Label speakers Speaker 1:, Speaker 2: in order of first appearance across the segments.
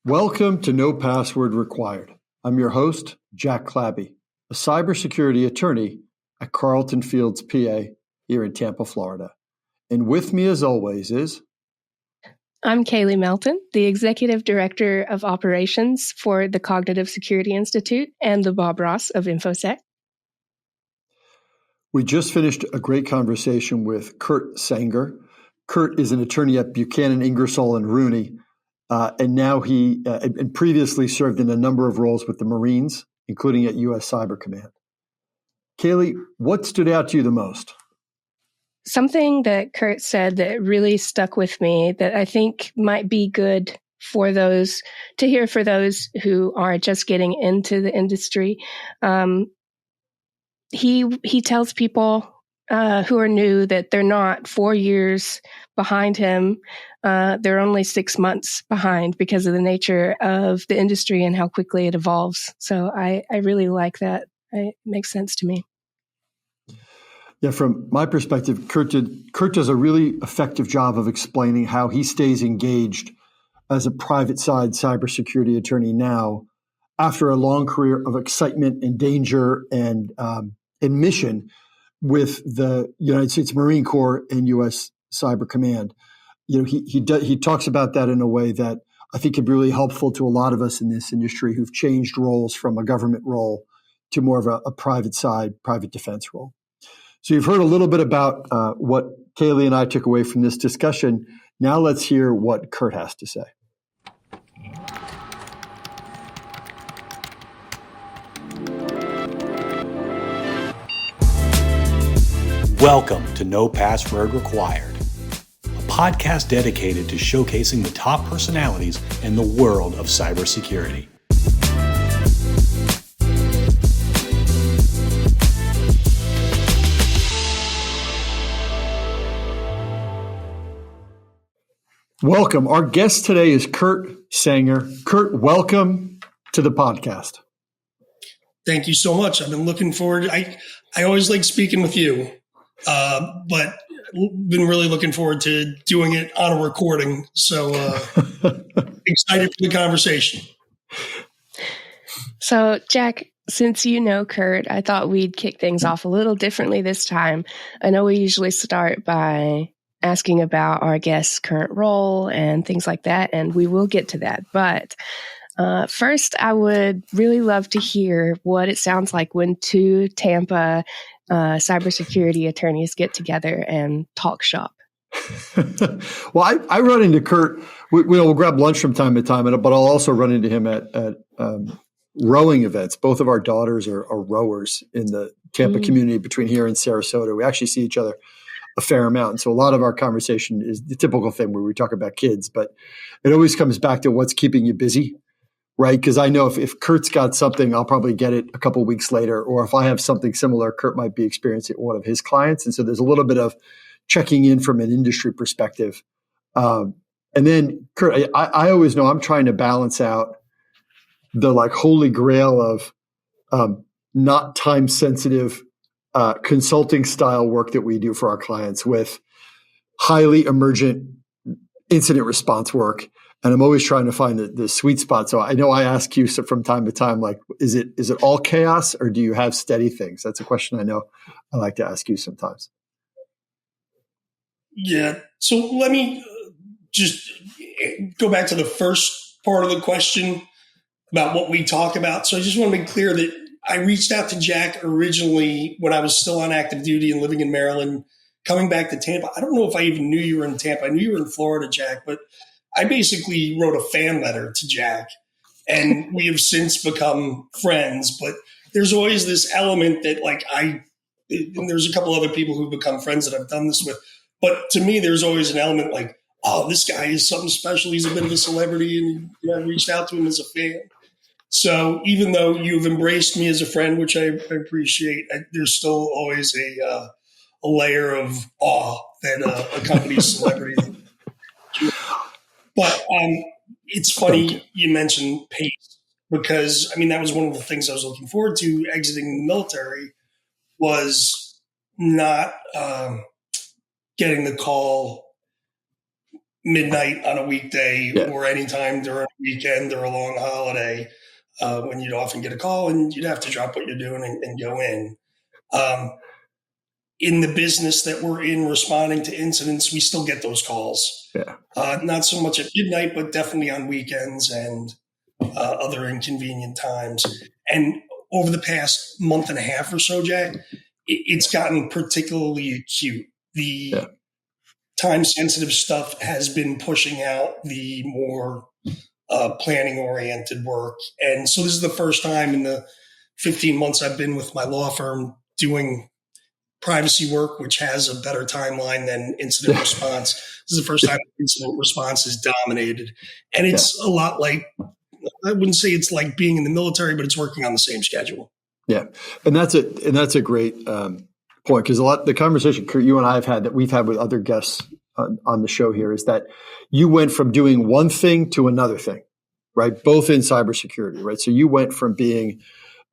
Speaker 1: Welcome to No Password Required. I'm your host, Jack Clabby, a cybersecurity attorney at Carlton Fields, PA, here in Tampa, Florida. And with me, as always, is...
Speaker 2: I'm Kayley Melton, the Executive Director of Operations for the Cognitive Security Institute and the Bob Ross of InfoSec.
Speaker 1: We just finished a great conversation with Kurt Sanger. Kurt is an attorney at Buchanan Ingersoll Rooney, and now he and previously served in a number of roles with the Marines, including at U.S. Cyber Command. Kayley, what stood out to you the most?
Speaker 2: Something that Kurt said that really stuck with me that I think might be good for those to hear for those who are just getting into the industry. He tells people who are new that they're not 4 years behind him. They're only 6 months behind because of the nature of the industry and how quickly it evolves. So I really like that. It makes sense to me.
Speaker 1: Yeah, from my perspective, Kurt does a really effective job of explaining how he stays engaged as a private side cybersecurity attorney now after a long career of excitement and danger and mission with the United States Marine Corps and U.S. Cyber Command. You know, he talks about that in a way that I think can be really helpful to a lot of us in this industry who've changed roles from a government role to more of a private side, private defense role. So you've heard a little bit about what Kayley and I took away from this discussion. Now let's hear what Kurt has to say.
Speaker 3: Welcome to No Password Required, a podcast dedicated to showcasing the top personalities in the world of cybersecurity.
Speaker 1: Welcome. Our guest today is Kurt Sanger. Kurt, welcome to the podcast.
Speaker 4: Thank you so much. I've been looking forward. I always like speaking with you, but been really looking forward to doing it on a recording. So excited for the conversation.
Speaker 2: So, Jack, since you know Kurt, I thought we'd kick things off a little differently this time. I know we usually start by asking about our guest's current role and things like that, and we will get to that. But first, I would really love to hear what it sounds like when two Tampa cybersecurity attorneys get together and talk shop.
Speaker 1: Well, I run into Kurt. We'll grab lunch from time to time, but I'll also run into him at rowing events. Both of our daughters are rowers in the Tampa community between here and Sarasota. We actually see each other a fair amount. And so a lot of our conversation is the typical thing where we talk about kids, but it always comes back to what's keeping you busy, right? Because I know if Kurt's got something, I'll probably get it a couple of weeks later. Or if I have something similar, Kurt might be experiencing one of his clients. And so there's a little bit of checking in from an industry perspective. And then Kurt, I always know I'm trying to balance out the like holy grail of not time sensitive consulting style work that we do for our clients with highly emergent incident response work. And I'm always trying to find the sweet spot. So I know I ask you from time to time, like, is it all chaos or do you have steady things? That's a question I know I like to ask you sometimes.
Speaker 4: Yeah. So let me just go back to the first part of the question about what we talk about. So I just want to be clear that I reached out to Jack originally when I was still on active duty and living in Maryland, coming back to Tampa. I don't know if I even knew you were in Tampa. I knew you were in Florida, Jack, but I basically wrote a fan letter to Jack, and we have since become friends. But there's always this element that, like, and there's a couple other people who've become friends that I've done this with. But to me, there's always an element like, oh, this guy is something special. He's a bit of a celebrity, and I reached out to him as a fan. So even though you've embraced me as a friend, which I appreciate, there's still always a layer of awe that accompanies celebrity. But it's funny you mentioned pace because, I mean, that was one of the things I was looking forward to exiting the military was not getting the call midnight on a weekday
Speaker 1: Yeah.
Speaker 4: or anytime during a weekend or a long holiday, when you'd often get a call and you'd have to drop what you're doing and go in. In the business that we're in, responding to incidents, we still get those calls.
Speaker 1: Yeah.
Speaker 4: Not so much at midnight, but definitely on weekends and other inconvenient times. And over the past month and a half or so, Jack, it's gotten particularly acute. The time-sensitive stuff has been pushing out the more planning-oriented work. And so this is the first time in the 15 months I've been with my law firm doing privacy work, which has a better timeline than incident response. This is the first time incident response is dominated. And it's a lot like, I wouldn't say it's like being in the military, but it's working on the same schedule.
Speaker 1: Yeah. And that's a great point, because the conversation, Kurt, you and I have had, that we've had with other guests on the show here, is that you went from doing one thing to another thing, right? Both in cybersecurity, right? So you went from being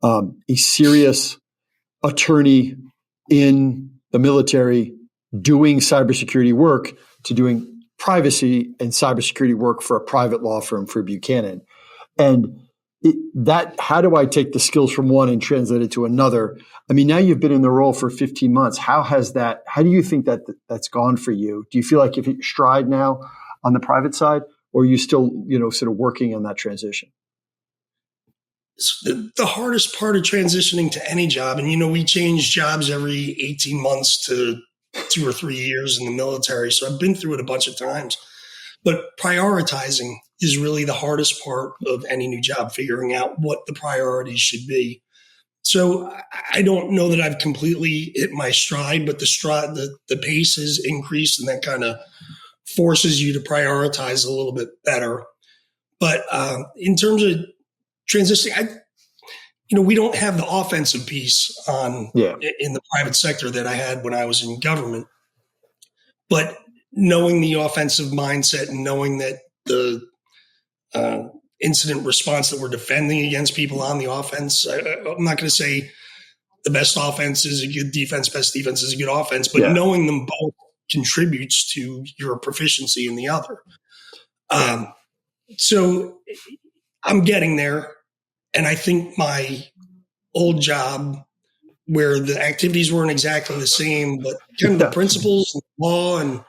Speaker 1: a serious attorney in the military doing cybersecurity work to doing privacy and cybersecurity work for a private law firm for Buchanan. And how do I take the skills from one and translate it to another? I mean, now you've been in the role for 15 months. How do you think that's gone for you? Do you feel like you've hit your stride now on the private side, or are you still, sort of working on that transition?
Speaker 4: The hardest part of transitioning to any job, and we change jobs every 18 months to 2 or 3 years in the military, so I've been through it a bunch of times. But prioritizing is really the hardest part of any new job, figuring out what the priorities should be. So I don't know that I've completely hit my stride, but the pace has increased, and that kind of forces you to prioritize a little bit better. But in terms of transitioning, we don't have the offensive piece in the private sector that I had when I was in government. But knowing the offensive mindset and knowing that the incident response that we're defending against people on the offense, I'm not going to say the best offense is a good defense, best defense is a good offense, but knowing them both contributes to your proficiency in the other. So I'm getting there. And I think my old job, where the activities weren't exactly the same, but kind of the principles and law and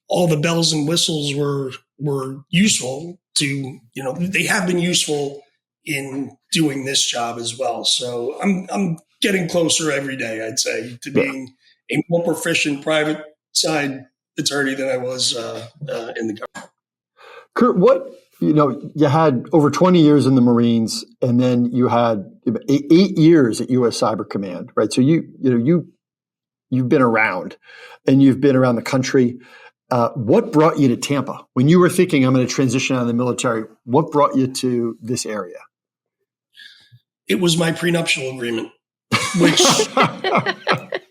Speaker 4: all the bells and whistles were useful to, they have been useful in doing this job as well. So I'm getting closer every day, I'd say, to being a more proficient private side attorney than I was in the government.
Speaker 1: Kurt, you had over 20 years in the Marines, and then you had 8 years at U.S. Cyber Command, right? So you've been around, and you've been around the country. What brought you to Tampa? When you were thinking, I'm going to transition out of the military, what brought you to this area?
Speaker 4: It was my prenuptial agreement, which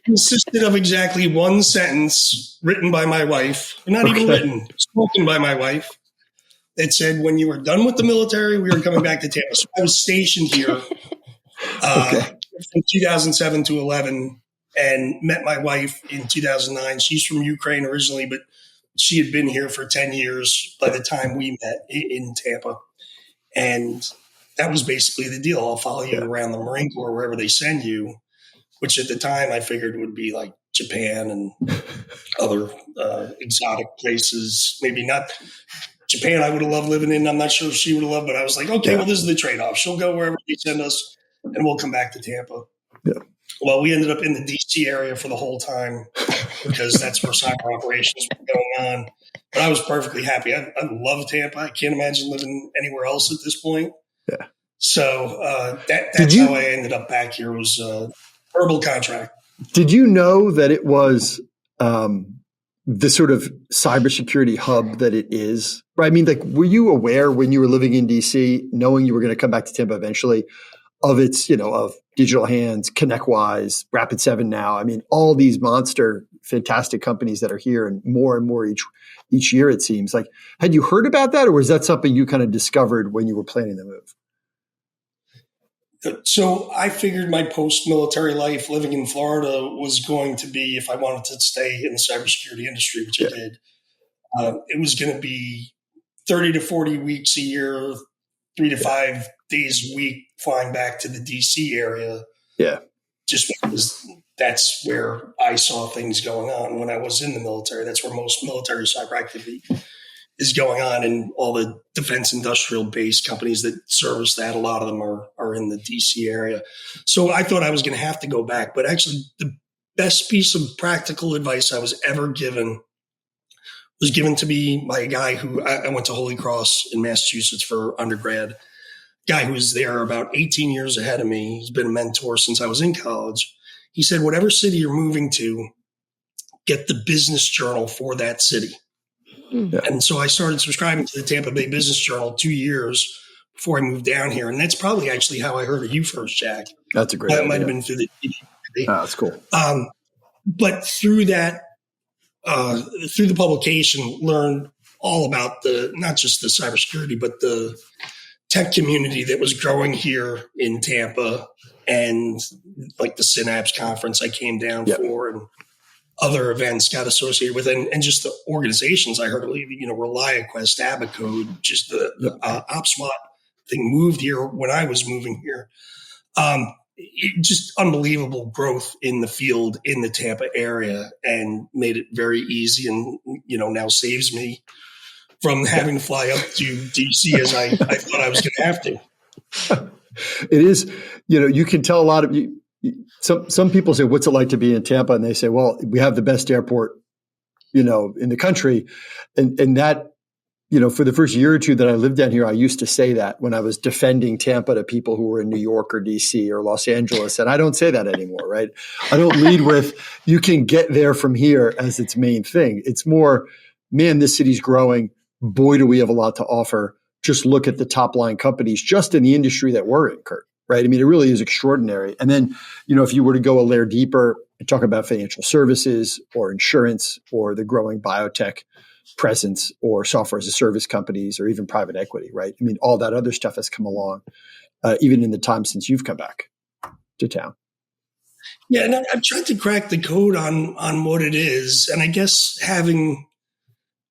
Speaker 4: consisted of exactly one sentence written by my wife, not even written, spoken by my wife, that said, when you were done with the military, we were coming back to Tampa. So I was stationed here from 2007 to 11 and met my wife in 2009. She's from Ukraine originally, but she had been here for 10 years by the time we met in Tampa. And that was basically the deal. I'll follow you around the Marine Corps, wherever they send you, which at the time I figured would be like Japan and other exotic places. Maybe not Japan I would have loved living in. I'm not sure if she would have loved, but I was like, okay, well, this is the trade-off. She'll go wherever they send us, and we'll come back to Tampa. Yeah. Well, we ended up in the D.C. area for the whole time because that's where cyber operations were going on. But I was perfectly happy. I love Tampa. I can't imagine living anywhere else at this point. Yeah. So that's how I ended up back here. It was a verbal contract.
Speaker 1: Did you know that it was the sort of cybersecurity hub that it is? Right? I mean, like, were you aware when you were living in DC, knowing you were going to come back to Tampa eventually, of its, of Digital Hands, ConnectWise, Rapid7 now? I mean, all these monster, fantastic companies that are here, and more each year, it seems. Like, had you heard about that, or was that something you kind of discovered when you were planning the move?
Speaker 4: So I figured my post-military life living in Florida was going to be, if I wanted to stay in the cybersecurity industry, which I did, It was going to be 30 to 40 weeks a year, 3 to 5 days a week, flying back to the DC area.
Speaker 1: Yeah.
Speaker 4: Just because that's where I saw things going on when I was in the military. That's where most military cyber activity is going on, and all the defense industrial based companies that service that, a lot of them are in the DC area. So I thought I was going to have to go back, but actually the best piece of practical advice I was ever given was given to me by a guy who I went to Holy Cross in Massachusetts for undergrad. Guy who was there about 18 years ahead of me. He's been a mentor since I was in college. He said, whatever city you're moving to, get the business journal for that city. Yeah. And so I started subscribing to the Tampa Bay Business Journal 2 years before I moved down here. And that's probably actually how I heard of you first, Jack.
Speaker 1: That's a great idea.
Speaker 4: It might have been through the TV.
Speaker 1: Oh, that's cool.
Speaker 4: But through that, through the publication, learned all about not just the cybersecurity, but the tech community that was growing here in Tampa, and like the Synapse conference I came down for, and other events got associated with it, and just the organizations I heard of, ReliaQuest, Abacode, just the OpSWAT thing moved here when I was moving here. Just unbelievable growth in the field in the Tampa area, and made it very easy, and now saves me from having to fly up to DC as I thought I was going to have to.
Speaker 1: It is, you can tell a lot of you. Some people say, what's it like to be in Tampa? And they say, well, we have the best airport, in the country. And that, for the first year or two that I lived down here, I used to say that when I was defending Tampa to people who were in New York or DC or Los Angeles. And I don't say that anymore, right? I don't lead with, you can get there from here as its main thing. It's more, man, this city's growing. Boy, do we have a lot to offer. Just look at the top line companies just in the industry that we're in, Kurt. Right. I mean, it really is extraordinary. And then, if you were to go a layer deeper and talk about financial services or insurance or the growing biotech presence or software as a service companies or even private equity, right? I mean, all that other stuff has come along, even in the time since you've come back to town.
Speaker 4: Yeah. And I've tried to crack the code on what it is. And I guess having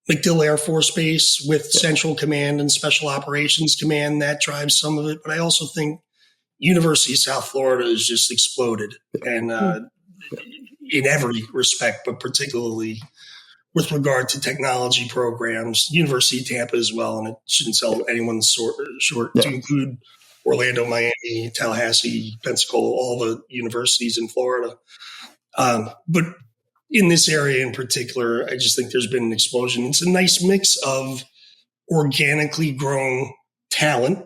Speaker 4: MacDill Air Force Base with Central Command and Special Operations Command, that drives some of it. But I also think University of South Florida has just exploded, and in every respect, but particularly with regard to technology programs. University of Tampa as well, and it shouldn't sell anyone short to include Orlando, Miami, Tallahassee, Pensacola, all the universities in Florida. But in this area in particular, I just think there's been an explosion. It's a nice mix of organically grown talent,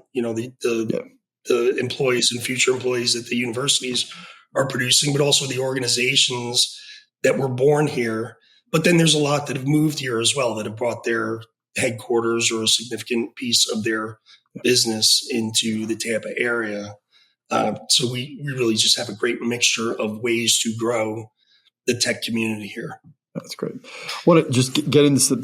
Speaker 4: the employees and future employees that the universities are producing, but also the organizations that were born here. But then there's a lot that have moved here as well, that have brought their headquarters or a significant piece of their business into the Tampa area. So we really just have a great mixture of ways to grow the tech community here.
Speaker 1: That's great. I want to just get into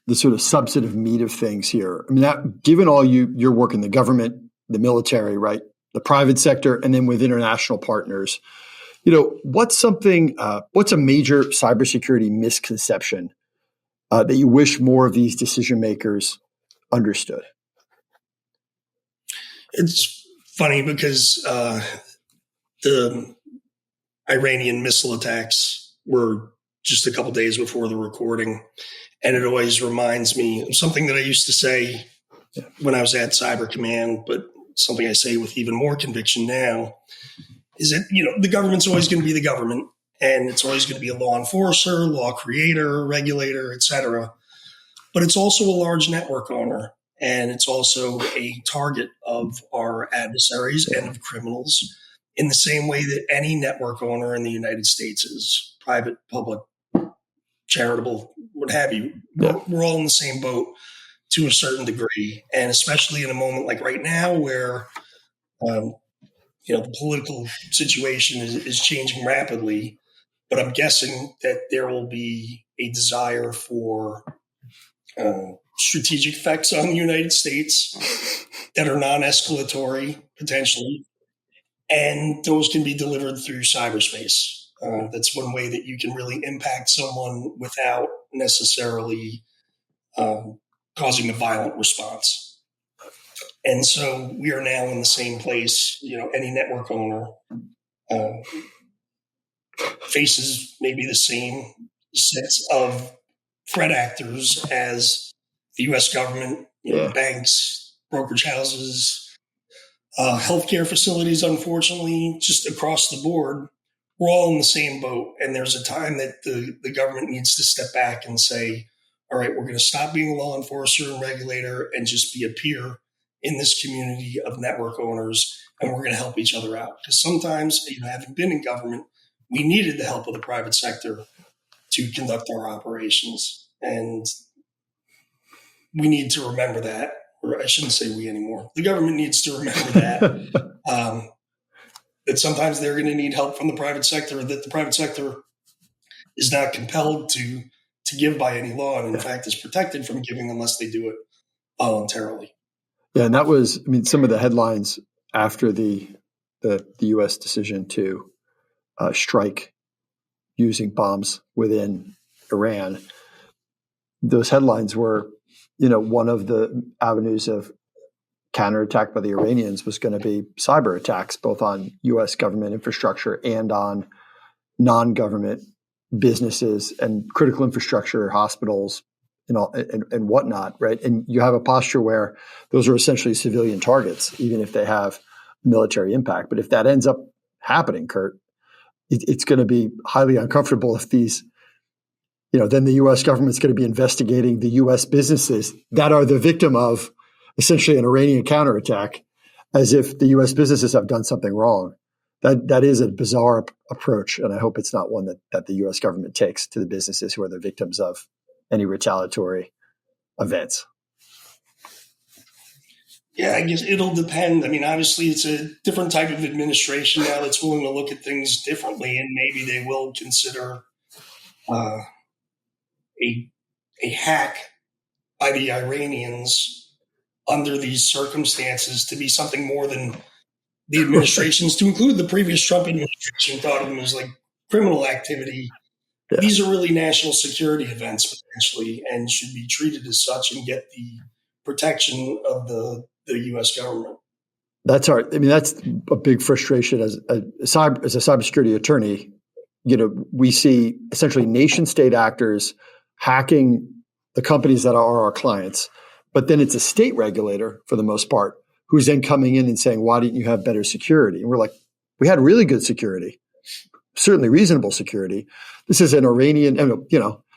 Speaker 1: the sort of substantive meat of things here. I mean, given all your work in the government, the military, right, the private sector, and then with international partners, what's a major cybersecurity misconception that you wish more of these decision makers understood?
Speaker 4: It's funny because the Iranian missile attacks were just a couple days before the recording, and it always reminds me of something that I used to say when I was at Cyber Command, but something I say with even more conviction now, is that, the government's always going to be the government, and it's always going to be a law enforcer, law creator, regulator, et cetera. But it's also a large network owner, and it's also a target of our adversaries and of criminals, in the same way that any network owner in the United States is: private, public, charitable, what have you. We're all in the same boat to a certain degree, and especially in a moment like right now where the political situation is changing rapidly. But I'm guessing that there will be a desire for strategic effects on the United States that are non-escalatory, potentially, and those can be delivered through cyberspace. That's one way that you can really impact someone without necessarily causing a violent response. And so we are now in the same place. Any network owner faces maybe the same sets of threat actors as the U.S. government, banks, brokerage houses, healthcare facilities, unfortunately, just across the board. We're all in the same boat. And there's a time that the government needs to step back and say, all right, we're going to stop being a law enforcer and regulator and just be a peer in this community of network owners. And we're going to help each other out. Because sometimes, having been in government, we needed the help of the private sector to conduct our operations. And we need to remember that. Or I shouldn't say we anymore. The government needs to remember that. That sometimes they're going to need help from the private sector, that the private sector is not compelled to give by any law, and in fact is protected from giving unless they do it voluntarily.
Speaker 1: Yeah, and that was, some of the headlines after the U.S. decision to strike using bombs within Iran. Those headlines were, one of the avenues of counterattack by the Iranians was going to be cyber attacks, both on U.S. government infrastructure and on non-government businesses and critical infrastructure, hospitals, and whatnot, right? And you have a posture where those are essentially civilian targets, even if they have military impact. But if that ends up happening, Kurt, it's going to be highly uncomfortable if these, then the U.S. government's going to be investigating the U.S. businesses that are the victim of essentially an Iranian counterattack, as if the U.S. businesses have done something wrong. That is a bizarre approach, and I hope it's not one that the U.S. government takes to the businesses who are the victims of any retaliatory events.
Speaker 4: Yeah, I guess it'll depend. Obviously, it's a different type of administration now that's willing to look at things differently, and maybe they will consider a hack by the Iranians under these circumstances to be something more than the administrations, to include the previous Trump administration, thought of them as like criminal activity. Yeah. These are really national security events potentially, and should be treated as such and get the protection of the U.S. government.
Speaker 1: That's that's a big frustration as a cybersecurity attorney. We see essentially nation state actors hacking the companies that are our clients, but then it's a state regulator for the most part who's then coming in and saying, why didn't you have better security? And we're like, we had really good security, certainly reasonable security. This is an Iranian,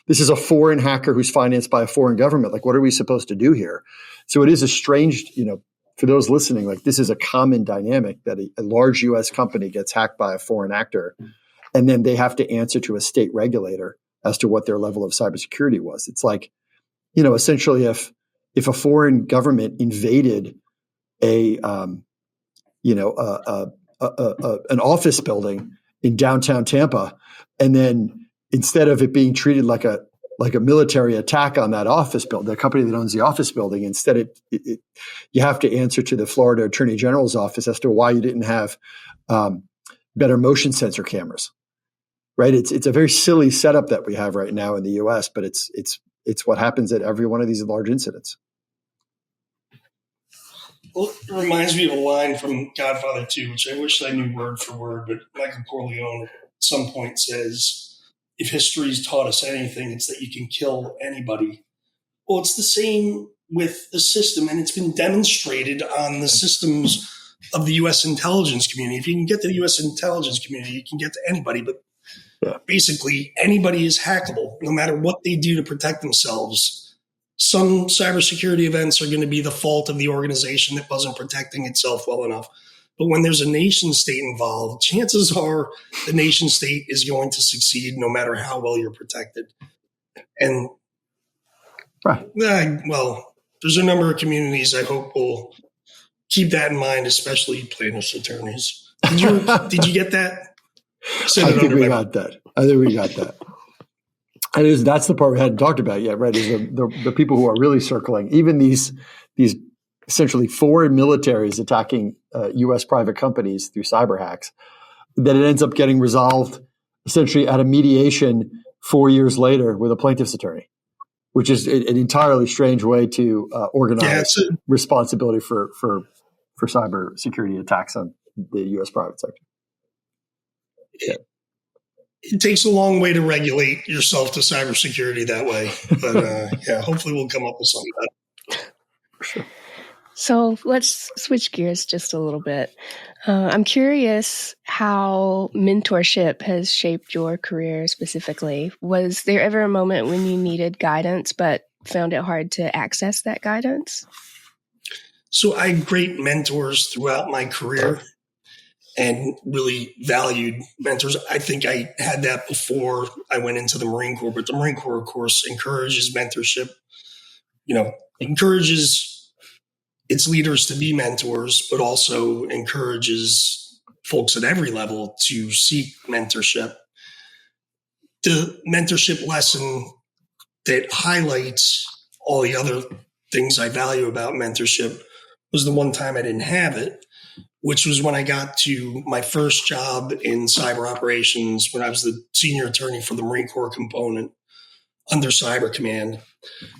Speaker 1: this is a foreign hacker who's financed by a foreign government. Like, what are we supposed to do here? So it is a strange, for those listening, like this is a common dynamic that a large U.S. company gets hacked by a foreign actor, and then they have to answer to a state regulator as to what their level of cybersecurity was. It's like, essentially if a foreign government invaded an office building in downtown Tampa, and then instead of it being treated like a military attack on that office building, the company that owns the office building, instead you have to answer to the Florida Attorney General's office as to why you didn't have better motion sensor cameras. Right? It's a very silly setup that we have right now in the U.S., but it's what happens at every one of these large incidents.
Speaker 4: Well, it reminds me of a line from Godfather 2, which I wish I knew word for word, but Michael Corleone at some point says, if history's taught us anything, it's that you can kill anybody. Well, it's the same with the system, and it's been demonstrated on the systems of the U.S. intelligence community. If you can get to the U.S. intelligence community, you can get to anybody, but basically anybody is hackable, no matter what they do to protect themselves. Some cybersecurity events are going to be the fault of the organization that wasn't protecting itself well enough. But when there's a nation state involved, chances are the nation state is going to succeed no matter how well you're protected. And there's a number of communities I hope will keep that in mind, especially plaintiffs' attorneys. Did you get that?
Speaker 1: I think we got that. And that's the part we hadn't talked about yet, right? Is the people who are really circling, even these essentially foreign militaries attacking U.S. private companies through cyber hacks, that it ends up getting resolved essentially at a mediation 4 years later with a plaintiff's attorney. which is an entirely strange way to organize responsibility for cybersecurity attacks on the U.S. private sector. Yeah.
Speaker 4: It takes a long way to regulate yourself to cybersecurity that way. But hopefully we'll come up with something better.
Speaker 1: Sure.
Speaker 2: So let's switch gears just a little bit. I'm curious how mentorship has shaped your career specifically. Was there ever a moment when you needed guidance but found it hard to access that guidance?
Speaker 4: So I had great mentors throughout my career and really valued mentors. I think I had that before I went into the Marine Corps, but the Marine Corps, of course, encourages mentorship, encourages its leaders to be mentors, but also encourages folks at every level to seek mentorship. The mentorship lesson that highlights all the other things I value about mentorship was the one time I didn't have it, which was when I got to my first job in cyber operations when I was the senior attorney for the Marine Corps component under Cyber Command.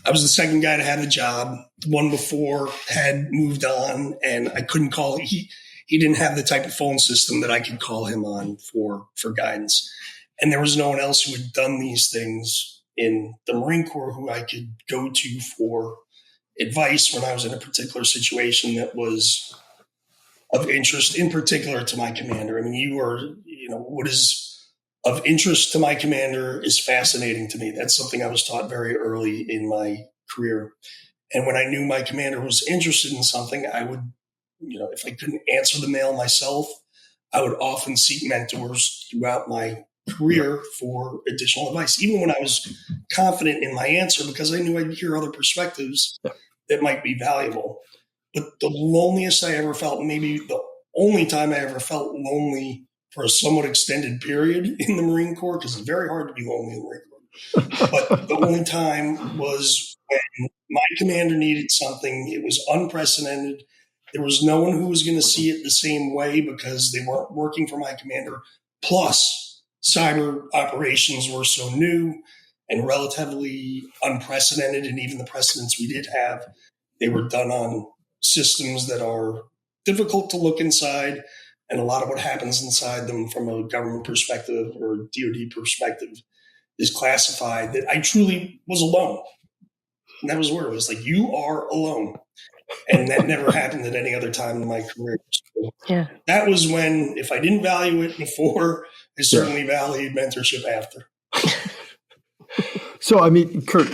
Speaker 4: I was the second guy to have the job. The one before had moved on, and I couldn't call. He didn't have the type of phone system that I could call him on for guidance. And there was no one else who had done these things in the Marine Corps who I could go to for advice when I was in a particular situation that was of interest, in particular to my commander. I mean, what is of interest to my commander is fascinating to me. That's something I was taught very early in my career. And when I knew my commander was interested in something, I would, if I couldn't answer the mail myself, I would often seek mentors throughout my career for additional advice, even when I was confident in my answer, because I knew I'd hear other perspectives that might be valuable. But the loneliest I ever felt, maybe the only time I ever felt lonely for a somewhat extended period in the Marine Corps, because it's very hard to be lonely in the Marine Corps. But the only time was when my commander needed something. It was unprecedented. There was no one who was going to see it the same way because they weren't working for my commander. Plus, cyber operations were so new and relatively unprecedented, and even the precedents we did have, they were done on systems that are difficult to look inside. And a lot of what happens inside them from a government perspective or DoD perspective is classified, that I truly was alone. And that was where it was like, you are alone. And that never happened at any other time in my career. So that was when, if I didn't value it before, I certainly valued mentorship after.
Speaker 1: So, I mean, Kurt,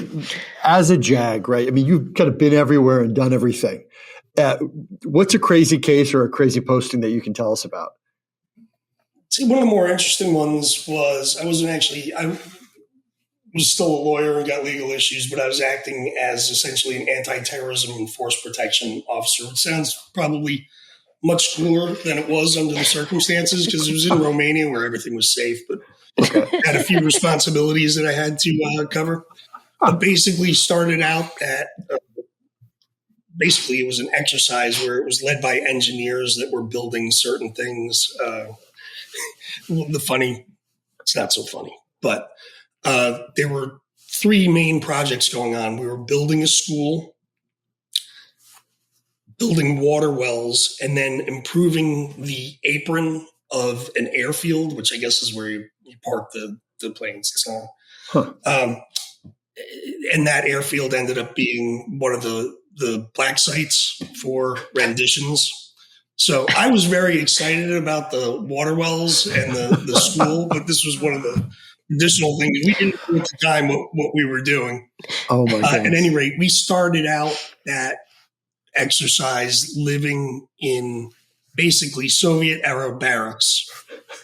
Speaker 1: as a JAG, right? I mean, you've kind of been everywhere and done everything. What's a crazy case or a crazy posting that you can tell us about?
Speaker 4: See, one of the more interesting ones was I was still a lawyer and got legal issues, but I was acting as essentially an anti-terrorism and force protection officer. It sounds probably much cooler than it was under the circumstances because it was in Romania where everything was safe, but had a few responsibilities that I had to cover. But basically started out at basically it was an exercise where it was led by engineers that were building certain things. It's not so funny, but there were three main projects going on. We were building a school, building water wells, and then improving the apron of an airfield, which I guess is where you park the planes. And that airfield ended up being one of the black sites for renditions. So I was very excited about the water wells and the school, but this was one of the additional things. We didn't know at the time what we were doing.
Speaker 1: Oh my goodness.
Speaker 4: At any rate, we started out that exercise living in basically Soviet era barracks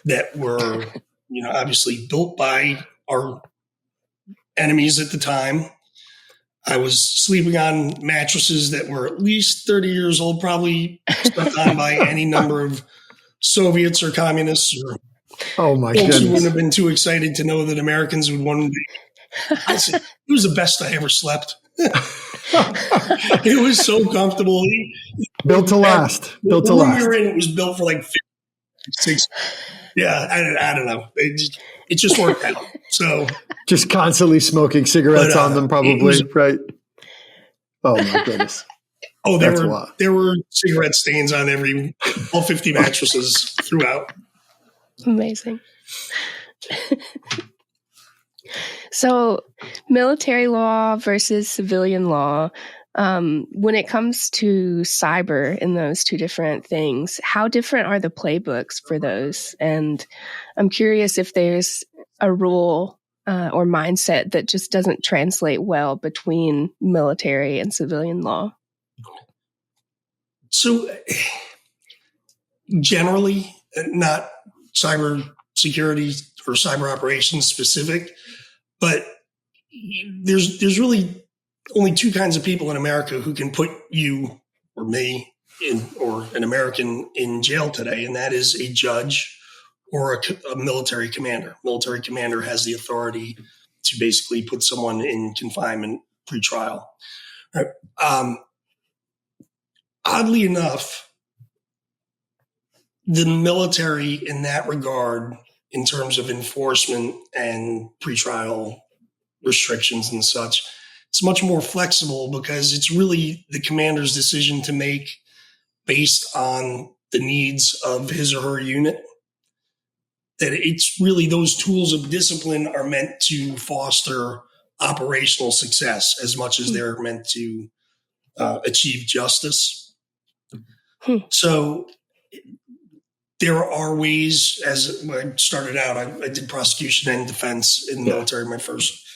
Speaker 4: that were, obviously built by our enemies at the time. I was sleeping on mattresses that were at least 30 years old, probably stuck on by any number of Soviets or communists or
Speaker 1: oh my
Speaker 4: folks
Speaker 1: goodness.
Speaker 4: who wouldn't have been too excited to know that Americans would want to be. It was the best I ever slept. It was so comfortable.
Speaker 1: Built to last.
Speaker 4: The room we were in, it was built for like 6. Yeah, I don't know. It just worked out. So
Speaker 1: just constantly smoking cigarettes on them, probably, right? Oh my goodness.
Speaker 4: Oh, there were cigarette stains on all 50 mattresses throughout.
Speaker 2: Amazing. So, military law versus civilian law. When it comes to cyber and those two different things, how different are the playbooks for those? And I'm curious if there's a rule or mindset that just doesn't translate well between military and civilian law.
Speaker 4: So, generally, not cyber security or cyber operations specific, but there's really only two kinds of people in America who can put you or me or an American in jail today, and that is a judge or a military commander. Military commander has the authority to basically put someone in confinement pre-trial. Right. Oddly enough, the military in that regard, in terms of enforcement and pretrial restrictions and such, it's much more flexible because it's really the commander's decision to make based on the needs of his or her unit. That it's really those tools of discipline are meant to foster operational success as much as they're meant to achieve justice. So there are ways, as when I started out, I did prosecution and defense in the military, my first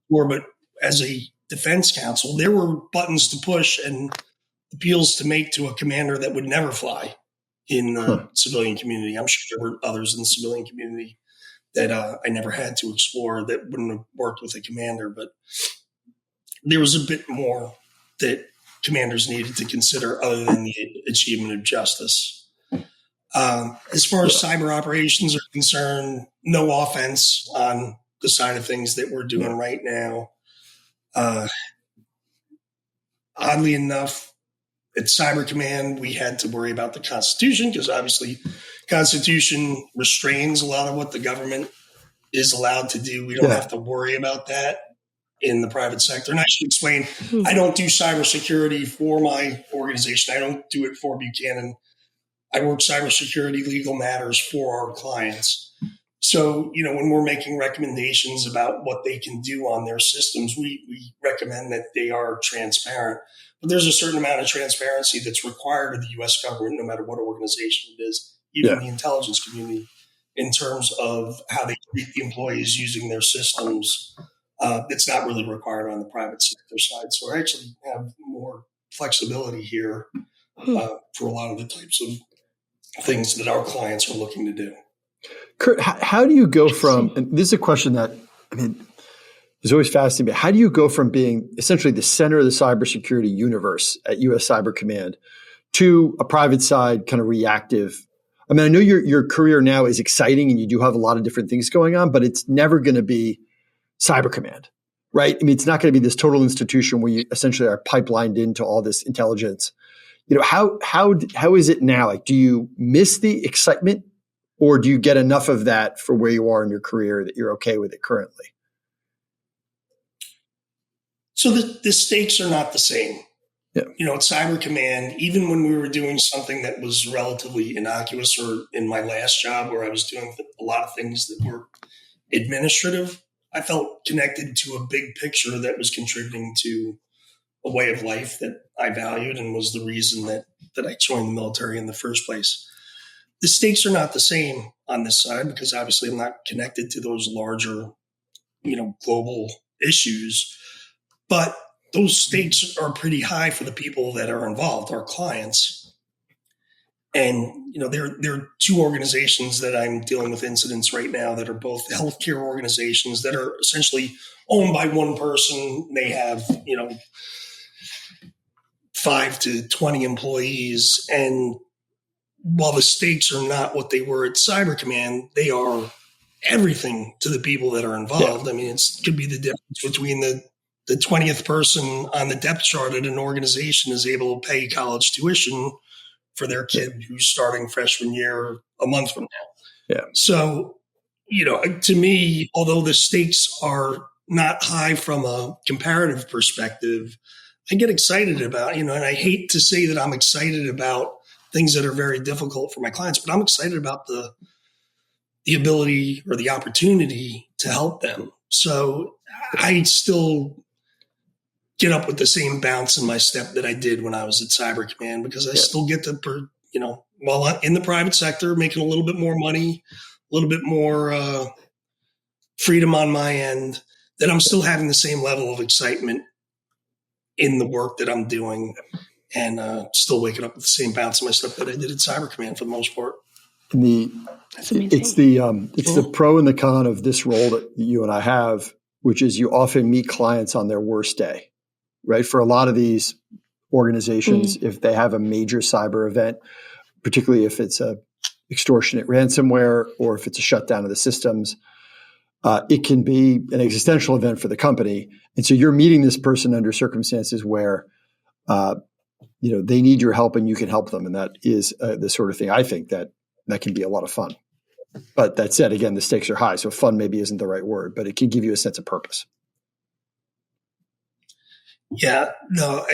Speaker 4: war, but as a defense counsel, there were buttons to push and appeals to make to a commander that would never fly in the civilian community. I'm sure there were others in the civilian community that I never had to explore that wouldn't have worked with a commander, but there was a bit more that commanders needed to consider other than the achievement of justice. As far as cyber operations are concerned, no offense on the side of things that we're doing right now. Oddly enough, at Cyber Command, we had to worry about the Constitution because obviously Constitution restrains a lot of what the government is allowed to do. We don't have to worry about that in the private sector. And I should explain, I don't do cybersecurity for my organization. I don't do it for Buchanan. I work cybersecurity legal matters for our clients. So, when we're making recommendations about what they can do on their systems, we recommend that they are transparent. But there's a certain amount of transparency that's required of the U.S. government, no matter what organization it is, even the intelligence community, in terms of how they treat the employees using their systems. It's not really required on the private sector side. So I actually have more flexibility here for a lot of the types of things that our clients are looking to do.
Speaker 1: Kurt, how do you go from, and this is a question that, is always fascinating, but how do you go from being essentially the center of the cybersecurity universe at U.S. Cyber Command to a private side kind of reactive? I know your career now is exciting and you do have a lot of different things going on, but it's never going to be Cyber Command, right? It's not going to be this total institution where you essentially are pipelined into all this intelligence. How is it now? Like, do you miss the excitement, or do you get enough of that for where you are in your career that you're okay with it currently?
Speaker 4: So the stakes are not the same. Yeah. At Cyber Command, even when we were doing something that was relatively innocuous, or in my last job where I was doing a lot of things that were administrative, I felt connected to a big picture that was contributing to a way of life that I valued and was the reason that I joined the military in the first place. The stakes are not the same on this side because obviously I'm not connected to those larger, global issues, but those stakes are pretty high for the people that are involved, our clients. And, there are two organizations that I'm dealing with incidents right now that are both healthcare organizations that are essentially owned by one person. They have, 5 to 20 employees. And while the stakes are not what they were at Cyber Command, they are everything to the people that are involved. Yeah. It could be the difference between the 20th person on the depth chart at an organization is able to pay college tuition for their kid who's starting freshman year a month from now.
Speaker 1: Yeah.
Speaker 4: So, to me, although the stakes are not high from a comparative perspective, I get excited about, and I hate to say that I'm excited about things that are very difficult for my clients, but I'm excited about the ability or the opportunity to help them. So I still get up with the same bounce in my step that I did when I was at Cyber Command, because I still get to, while I'm in the private sector, making a little bit more money, a little bit more freedom on my end, that I'm still having the same level of excitement in the work that I'm doing, and still waking up with the same bounce in my step that I did at Cyber Command for the most part.
Speaker 2: That's amazing.
Speaker 1: It's the pro and the con of this role that you and I have, which is you often meet clients on their worst day, right? For a lot of these organizations, if they have a major cyber event, particularly if it's a extortionate ransomware or if it's a shutdown of the systems, it can be an existential event for the company. And so you're meeting this person under circumstances where, they need your help and you can help them. And that is the sort of thing I think that can be a lot of fun. But that said, again, the stakes are high. So fun maybe isn't the right word, but it can give you a sense of purpose.
Speaker 4: Yeah, no,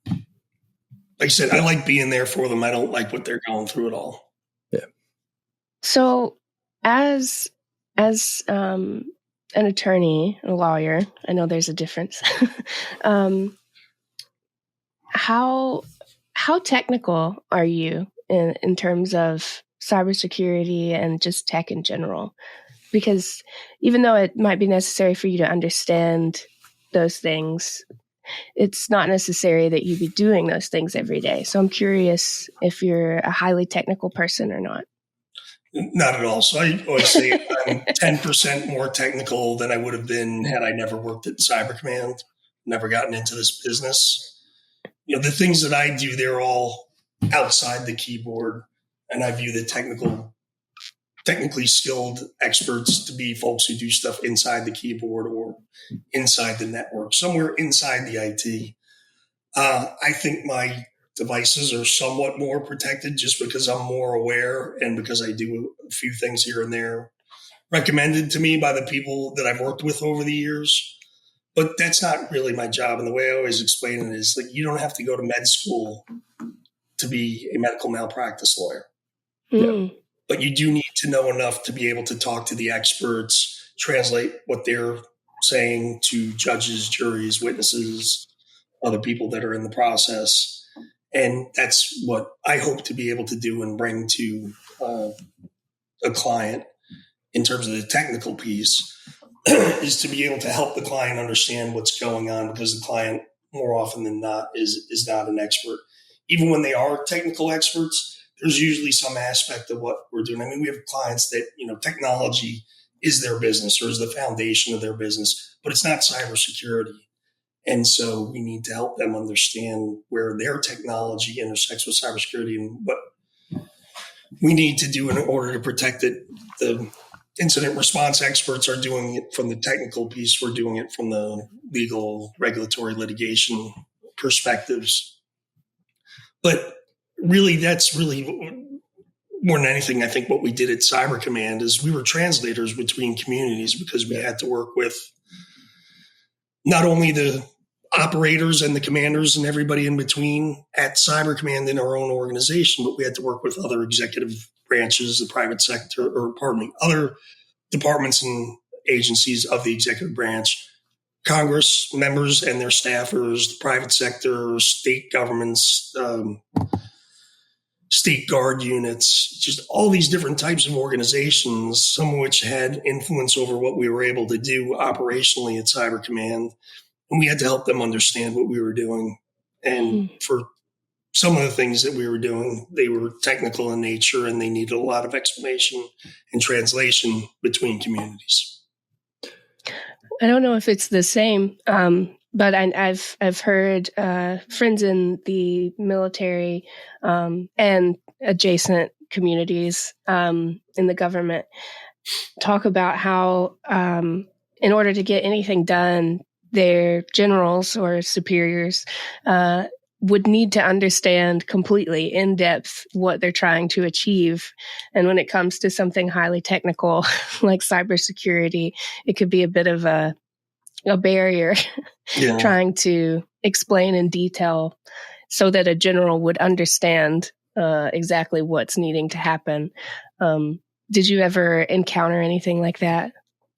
Speaker 4: like I said, I like being there for them. I don't like what they're going through at all.
Speaker 1: Yeah.
Speaker 2: So as an attorney, a lawyer, I know there's a difference. How technical are you in terms of cybersecurity and just tech in general? Because even though it might be necessary for you to understand those things, it's not necessary that you be doing those things every day. So I'm curious if you're a highly technical person or not.
Speaker 4: Not at all. So I always say I'm 10% more technical than I would have been had I never worked at Cyber Command, never gotten into this business. The things that I do, they're all outside the keyboard, and I view the technically skilled experts to be folks who do stuff inside the keyboard or inside the network, somewhere inside the IT. I think my devices are somewhat more protected just because I'm more aware and because I do a few things here and there recommended to me by the people that I've worked with over the years. But that's not really my job. And the way I always explain it is like, you don't have to go to med school to be a medical malpractice lawyer. Yeah. But you do need to know enough to be able to talk to the experts, translate what they're saying to judges, juries, witnesses, other people that are in the process. And that's what I hope to be able to do and bring to a client in terms of the technical piece, is to be able to help the client understand what's going on, because the client more often than not is not an expert. Even when they are technical experts, there's usually some aspect of what we're doing. I mean, we have clients that, technology is their business or is the foundation of their business, but it's not cybersecurity. And so we need to help them understand where their technology intersects with cybersecurity and what we need to do in order to protect it. The incident response experts are doing it from the technical piece. We're doing it from the legal, regulatory, litigation perspectives. But really, that's really more than anything, I think what we did at Cyber Command is we were translators between communities, because we had to work with not only the operators and the commanders and everybody in between at Cyber Command in our own organization, but we had to work with other executive branches, the private sector, other departments and agencies of the executive branch, Congress members and their staffers, the private sector, state governments, state guard units, just all these different types of organizations, some of which had influence over what we were able to do operationally at Cyber Command. And we had to help them understand what we were doing. And for some of the things that we were doing, they were technical in nature and they needed a lot of explanation and translation between communities.
Speaker 2: I don't know if it's the same, but I've heard friends in the military and adjacent communities in the government talk about how in order to get anything done, their generals or superiors would need to understand completely in depth what they're trying to achieve. And when it comes to something highly technical like cybersecurity, it could be a bit of a barrier trying to explain in detail so that a general would understand exactly what's needing to happen. Did you ever encounter anything like that?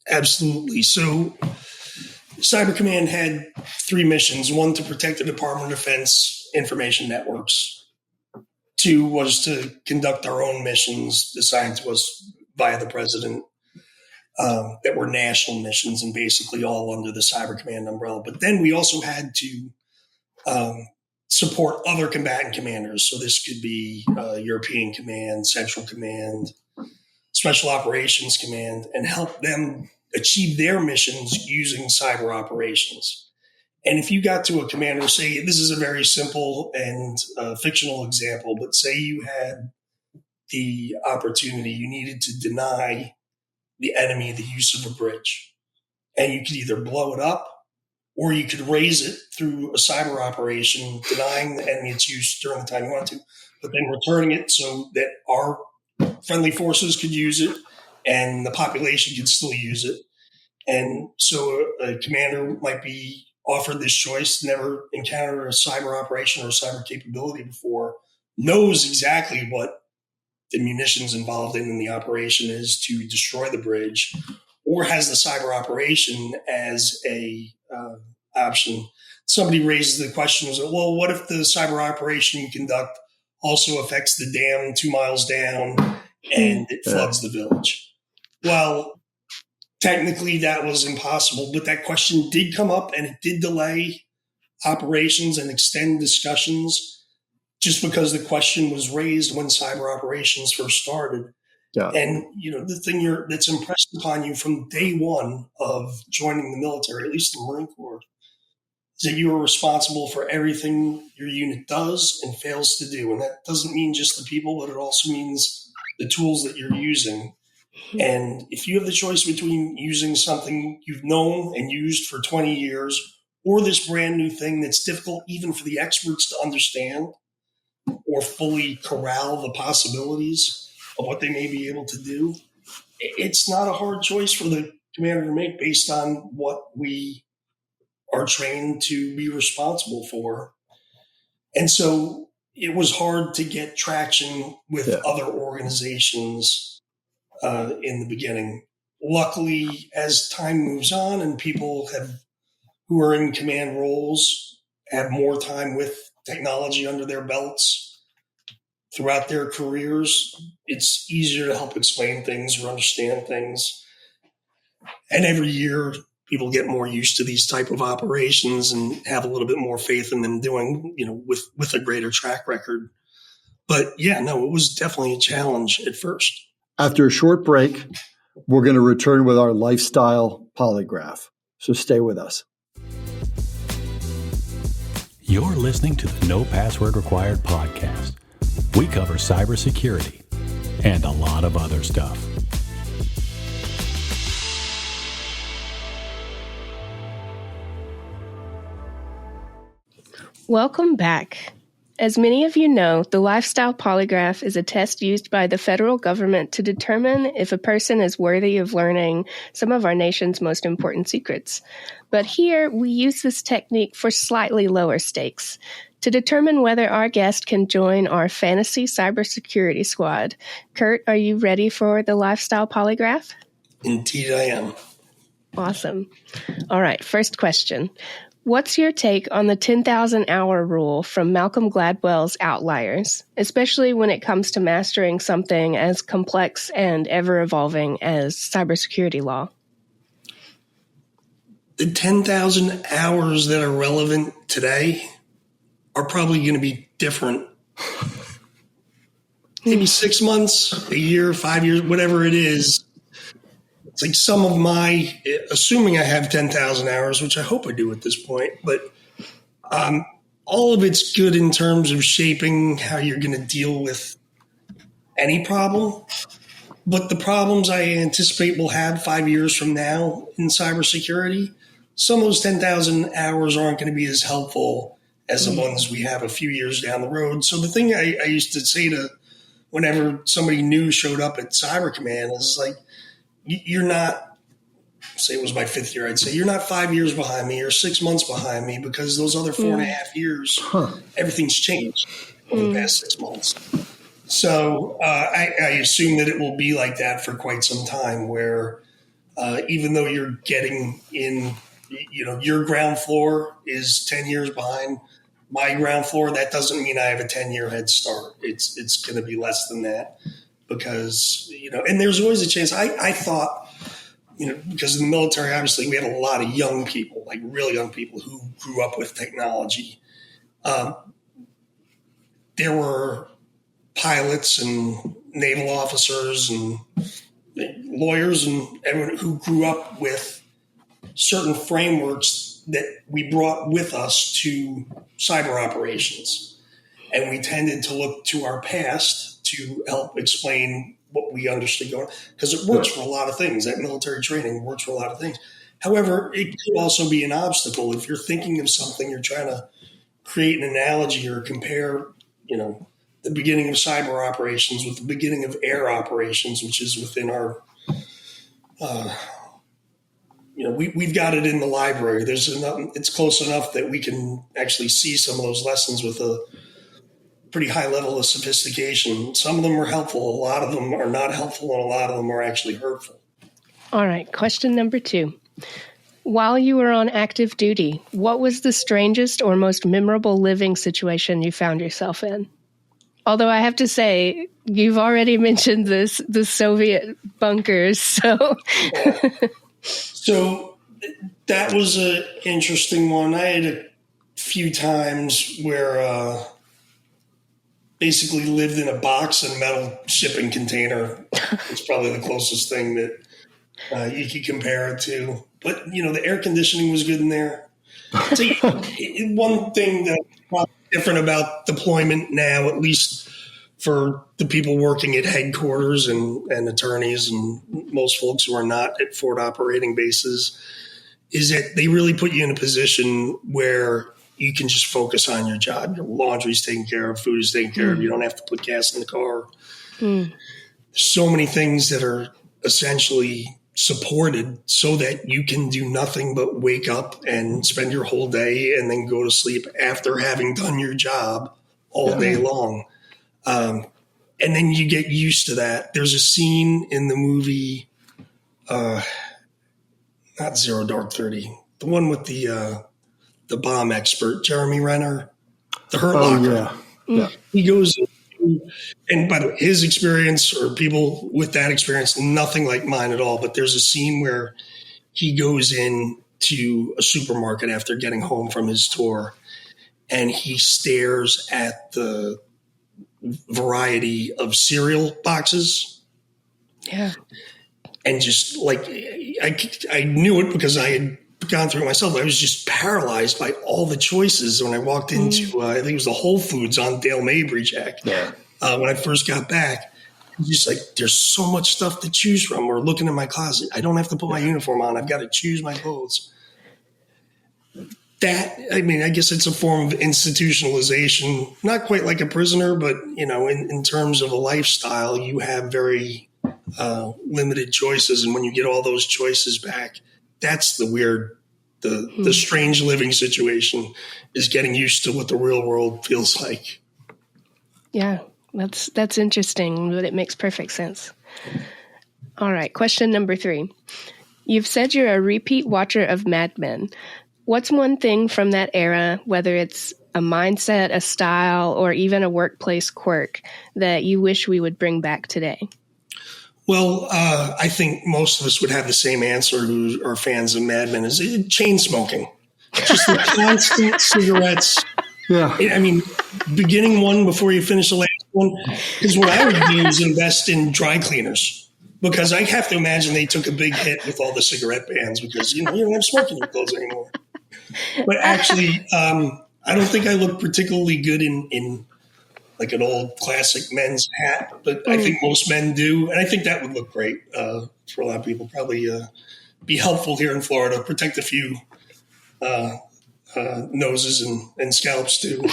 Speaker 4: Absolutely. So Cyber Command had 3 missions. 1, to protect the Department of Defense information networks. 2 was to conduct our own missions assigned to us via the president that were national missions and basically all under the Cyber Command umbrella. But then we also had to support other combatant commanders. So this could be European Command, Central Command, Special Operations Command, and help them achieve their missions using cyber operations. And if you got to a commander, say, this is a very simple and fictional example, but say you had the opportunity, you needed to deny the enemy the use of a bridge. And you could either blow it up or you could raise it through a cyber operation, denying the enemy its use during the time you want to, but then returning it so that our friendly forces could use it and the population could still use it. And so a commander might be offered this choice, never encountered a cyber operation or a cyber capability before, knows exactly what the munitions involved in the operation is to destroy the bridge, or has the cyber operation as a option. Somebody raises the question, well, what if the cyber operation you conduct also affects the dam 2 miles down and it floods the village? Well, technically that was impossible, but that question did come up and it did delay operations and extend discussions just because the question was raised when cyber operations first started. Yeah. And, the thing that's impressed upon you from day one of joining the military, at least the Marine Corps, is that you are responsible for everything your unit does and fails to do. And that doesn't mean just the people, but it also means the tools that you're using. And if you have the choice between using something you've known and used for 20 years or this brand new thing that's difficult even for the experts to understand or fully corral the possibilities of what they may be able to do, it's not a hard choice for the commander to make based on what we are trained to be responsible for. And so it was hard to get traction with other organizations in the beginning. Luckily, as time moves on and people who are in command roles have more time with technology under their belts throughout their careers, it's easier to help explain things or understand things. And every year, people get more used to these type of operations and have a little bit more faith in them doing, with a greater track record. But it was definitely a challenge at first.
Speaker 1: After a short break, we're going to return with our lifestyle polygraph. So stay with us.
Speaker 3: You're listening to the No Password Required podcast. We cover cybersecurity and a lot of other stuff.
Speaker 2: Welcome back. As many of you know, the Lifestyle Polygraph is a test used by the federal government to determine if a person is worthy of learning some of our nation's most important secrets. But here, we use this technique for slightly lower stakes, to determine whether our guest can join our fantasy cybersecurity squad. Kurt, are you ready for the Lifestyle Polygraph?
Speaker 4: Indeed, I am.
Speaker 2: Awesome. All right, first question. What's your take on the 10,000 hour rule from Malcolm Gladwell's Outliers, especially when it comes to mastering something as complex and ever-evolving as cybersecurity law?
Speaker 4: The 10,000 hours that are relevant today are probably going to be different. Maybe 6 months, a year, 5 years, whatever it is. It's like some of my, assuming I have 10,000 hours, which I hope I do at this point, but all of it's good in terms of shaping how you're going to deal with any problem. But the problems I anticipate we'll have 5 years from now in cybersecurity, some of those 10,000 hours aren't going to be as helpful as the ones we have a few years down the road. So the thing I used to say to whenever somebody new showed up at Cyber Command is like, you're not, say it was my 5th year, I'd say, you're not 5 years behind me or 6 months behind me, because those other 4.5 years, everything's changed over the past 6 months. So I assume that it will be like that for quite some time, where even though you're getting in, your ground floor is 10 years behind my ground floor, that doesn't mean I have a 10-year head start. It's going to be less than that, because, and there's always a chance. I thought, because in the military, obviously we have a lot of young people, like really young people who grew up with technology. There were pilots and naval officers and lawyers and everyone who grew up with certain frameworks that we brought with us to cyber operations. And we tended to look to our past to help explain what we understood going on, because it works for a lot of things. That military training works for a lot of things. However, it could also be an obstacle if you're thinking of something, you're trying to create an analogy or compare, the beginning of cyber operations with the beginning of air operations, which is within our, we've got it in the library. There's enough, it's close enough that we can actually see some of those lessons with a pretty high level of sophistication. Some of them are helpful. A lot of them are not helpful, and a lot of them are actually hurtful.
Speaker 2: All right. Question number 2. While you were on active duty, what was the strangest or most memorable living situation you found yourself in? Although I have to say, you've already mentioned the Soviet bunkers, so...
Speaker 4: So that was an interesting one. I had a few times where basically lived in a box and metal shipping container. It's probably the closest thing that you could compare it to. But, the air conditioning was good in there. So, one thing that's probably different about deployment now, at least for the people working at headquarters and attorneys and most folks who are not at forward operating bases, is that they really put you in a position where you can just focus on your job. Your laundry's taken care of, food is taken care of. You don't have to put gas in the car. So many things that are essentially supported so that you can do nothing but wake up and spend your whole day and then go to sleep after having done your job all day long. And then you get used to that. There's a scene in the movie, not Zero Dark 30, the one with the bomb expert, Jeremy Renner, the Hurt Locker.
Speaker 1: Yeah.
Speaker 4: He goes into, and by the way, his experience or people with that experience, nothing like mine at all. But there's a scene where he goes into a supermarket after getting home from his tour, and he stares at the variety of cereal boxes.
Speaker 2: Yeah.
Speaker 4: And just like, I knew it because I had gone through it myself. I was just paralyzed by all the choices when I walked into, I think it was the Whole Foods on Dale Mabry, Jack.
Speaker 1: Yeah.
Speaker 4: When I first got back, just like, there's so much stuff to choose from. Or looking in my closet, I don't have to put my uniform on. I've got to choose my clothes. I guess it's a form of institutionalization, not quite like a prisoner, but, in terms of a lifestyle, you have very limited choices. And when you get all those choices back, that's the weird, the strange living situation, is getting used to what the real world feels like.
Speaker 2: Yeah, that's interesting, but it makes perfect sense. All right, question number 3. You've said you're a repeat watcher of Mad Men. What's one thing from that era, whether it's a mindset, a style, or even a workplace quirk, that you wish we would bring back today?
Speaker 4: Well, I think most of us would have the same answer who are fans of Mad Men, is chain smoking. Just the constant cigarettes.
Speaker 1: Yeah.
Speaker 4: Beginning one before you finish the last one. Because what I would do is invest in dry cleaners. Because I have to imagine they took a big hit with all the cigarette bans, because, you don't have smoke in your clothes anymore. But actually, I don't think I look particularly good in like an old classic men's hat, but I think most men do. And I think that would look great for a lot of people. Probably be helpful here in Florida, protect a few noses and scalps too.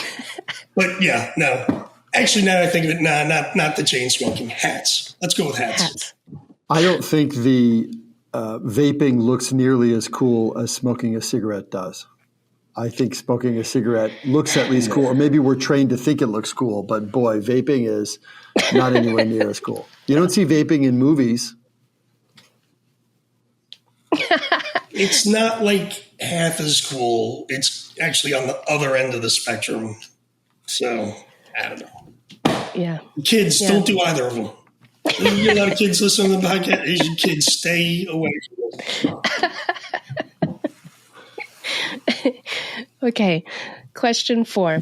Speaker 4: But yeah, no. Actually, now that I think of it, not the chain smoking. Hats. Let's go with hats.
Speaker 1: I don't think the vaping looks nearly as cool as smoking a cigarette does. I think smoking a cigarette looks at least cool, or maybe we're trained to think it looks cool, but boy, vaping is not anywhere near as cool. You don't see vaping in movies.
Speaker 4: It's not like half as cool. It's actually on the other end of the spectrum. So, I don't know.
Speaker 2: Yeah.
Speaker 4: Kids, don't do either of them. You get a lot of kids listening to the podcast. Asian kids, stay away from them.
Speaker 2: Okay. Question 4.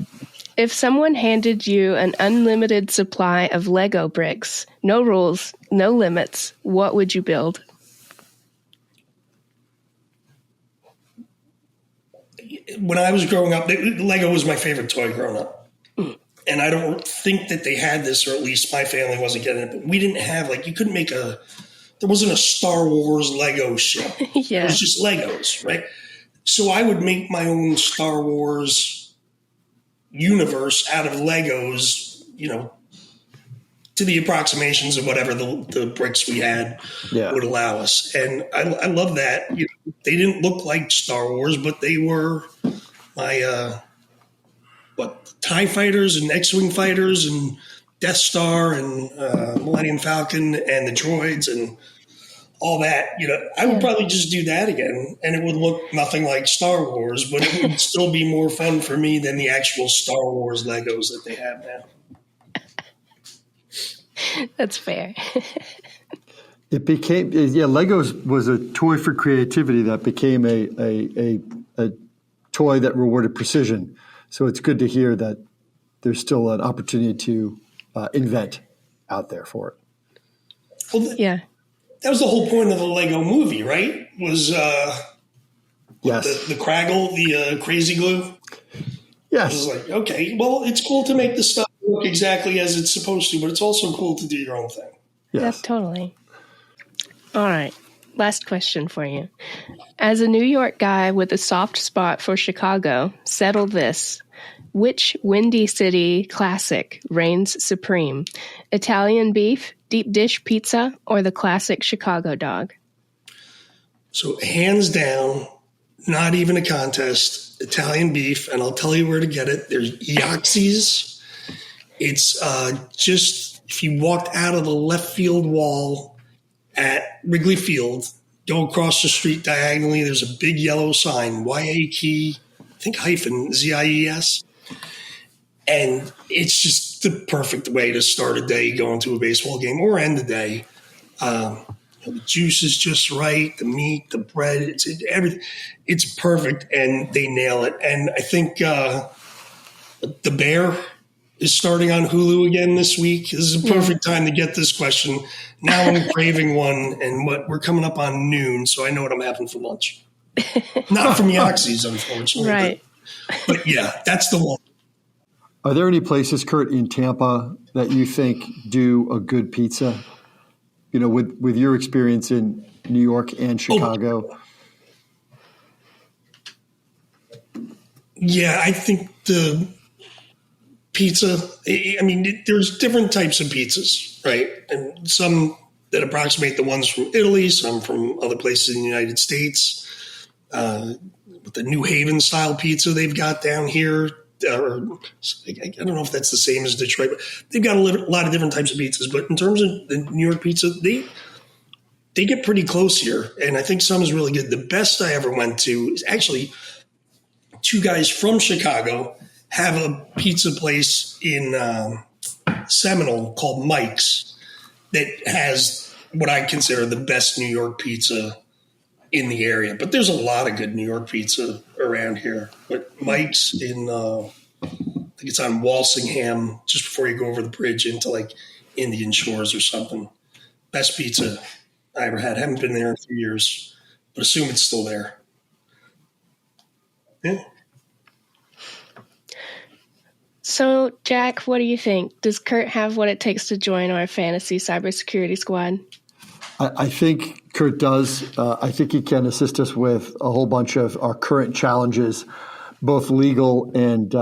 Speaker 2: If someone handed you an unlimited supply of Lego bricks, no rules, no limits, what would you build?
Speaker 4: When I was growing up, Lego was my favorite toy growing up. And I don't think that they had this, or at least my family wasn't getting it. But we didn't have, you couldn't make there wasn't a Star Wars Lego ship.
Speaker 2: Yeah.
Speaker 4: It was just Legos, right? So I would make my own Star Wars universe out of Legos, to the approximations of whatever the bricks we had would allow us. And I love that. They didn't look like Star Wars, but they were my, TIE fighters and X-Wing fighters and Death Star and Millennium Falcon and the droids and all that. I would probably just do that again, and it would look nothing like Star Wars, but it would still be more fun for me than the actual Star Wars Legos that they have now.
Speaker 2: That's fair.
Speaker 1: It became, Legos was a toy for creativity that became a toy that rewarded precision. So it's good to hear that there's still an opportunity to invent out there for it.
Speaker 4: Well, that was the whole point of the Lego movie, right? Was
Speaker 1: yes,
Speaker 4: the Craggle, the crazy glue?
Speaker 1: Yes.
Speaker 4: It was like, okay, well, it's cool to make the stuff look exactly as it's supposed to, but it's also cool to do your own thing.
Speaker 1: Yes.
Speaker 2: Yeah, totally. All right. Last question for you. As a New York guy with a soft spot for Chicago, settle this. Which Windy City classic reigns supreme? Italian beef, deep dish pizza, or the classic Chicago dog?
Speaker 4: So hands down, not even a contest, Italian beef, and I'll tell you where to get it. There's Yaxie's. It's just, if you walked out of the left field wall at Wrigley Field, go across the street diagonally, there's a big yellow sign, YAK, I think hyphen, ZIES. And it's just the perfect way to start a day going to a baseball game or end the day. The juice is just right, the meat, the bread, everything. It's perfect, and they nail it. And I think The Bear is starting on Hulu again this week. This is a perfect time to get this question. Now I'm craving one, and we're coming up on noon, so I know what I'm having for lunch. Not from Yaxie's, unfortunately.
Speaker 2: Right.
Speaker 4: But yeah, that's the one.
Speaker 1: Are there any places, Kurt, in Tampa that you think do a good pizza? With your experience in New York and Chicago.
Speaker 4: Yeah, I think the pizza, there's different types of pizzas, right? And some that approximate the ones from Italy, some from other places in the United States. With the New Haven style pizza they've got down here. I don't know if that's the same as Detroit, but they've got a lot of different types of pizzas. But in terms of the New York pizza, they get pretty close here, and I think some is really good. The best I ever went to is actually two guys from Chicago have a pizza place in Seminole called Mike's that has what I consider the best New York pizza in the area. But there's a lot of good New York pizza around here. But Mike's in, I think it's on Walsingham, just before you go over the bridge into Indian Shores or something. Best pizza I ever had. Haven't been there in a few years, but assume it's still there. Yeah.
Speaker 2: So, Jack, what do you think? Does Kurt have what it takes to join our fantasy cybersecurity squad?
Speaker 1: I think Kurt does. I think he can assist us with a whole bunch of our current challenges. both legal and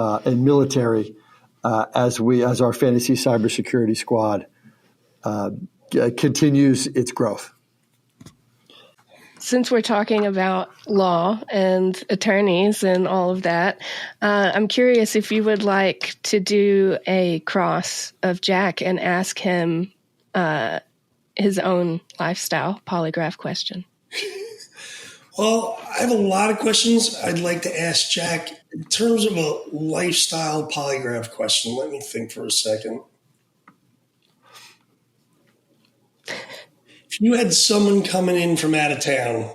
Speaker 1: military, as our fantasy cybersecurity squad continues its growth.
Speaker 2: Since we're talking about law and attorneys and all of that, I'm curious if you would like to do a cross of Jack and ask him his own lifestyle polygraph question.
Speaker 4: Well, I have a lot of questions I'd like to ask Jack. In terms of a lifestyle polygraph question, let me think for a second. If you had someone coming in from out of town,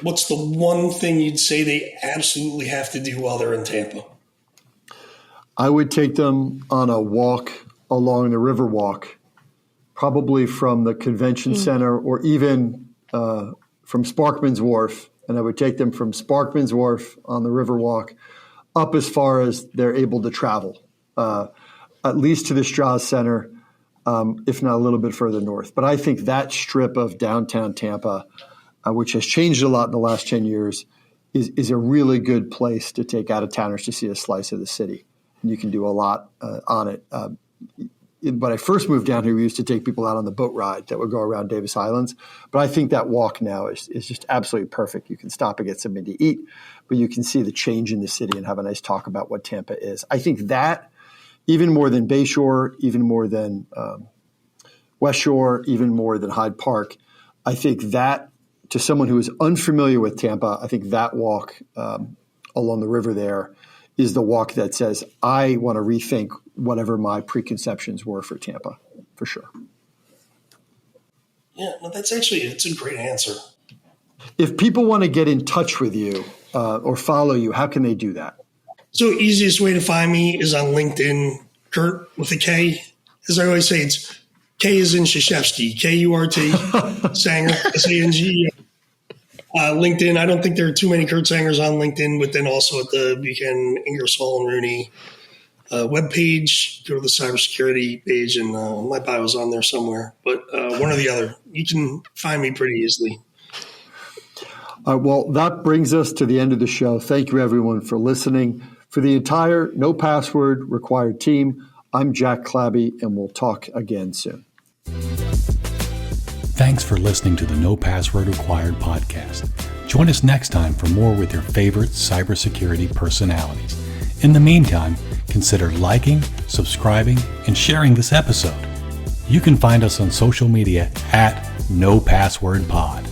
Speaker 4: what's the one thing you'd say they absolutely have to do while they're in Tampa?
Speaker 1: I would take them on a walk along the river walk, probably from the convention center or even from Sparkman's Wharf. And I would take them from Sparkman's Wharf on the river walk up as far as they're able to travel, at least to the Strauss Center, if not a little bit further north. But I think that strip of downtown Tampa, which has changed a lot in the last 10 years, is a really good place to take out-of-towners to see a slice of the city. And you can do a lot on it. When I first moved down here, we used to take people out on the boat ride that would go around Davis Islands. But I think that walk now is just absolutely perfect. You can stop and get something to eat, but you can see the change in the city and have a nice talk about what Tampa is. I think that, even more than Bayshore, even more than West Shore, even more than Hyde Park, I think that, to someone who is unfamiliar with Tampa, I think that walk along the river there is the walk that says, I want to rethink whatever my preconceptions were for Tampa, for sure.
Speaker 4: Yeah, no, it's a great answer.
Speaker 1: If people want to get in touch with you or follow you, how can they do that?
Speaker 4: So easiest way to find me is on LinkedIn, Kurt with a K. As I always say, it's K as in Krzyzewski, K-U-R-T, Sanger, S-A-N-G. LinkedIn, I don't think there are too many Kurt Sangers on LinkedIn, but then also at the Buchanan Ingersoll Rooney webpage, go to the cybersecurity page, and my bio is on there somewhere. But one or the other, you can find me pretty easily.
Speaker 1: Well, that brings us to the end of the show. Thank you, everyone, for listening. For the entire No Password Required team, I'm Jack Clabby, and we'll talk again soon.
Speaker 3: Thanks for listening to the No Password Required podcast. Join us next time for more with your favorite cybersecurity personalities. In the meantime, consider liking, subscribing, and sharing this episode. You can find us on social media at NoPasswordPod.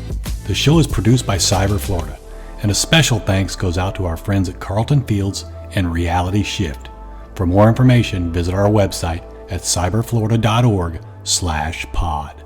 Speaker 3: The show is produced by Cyber Florida, and a special thanks goes out to our friends at Carlton Fields and Reality Shift. For more information, visit our website at cyberflorida.org/pod.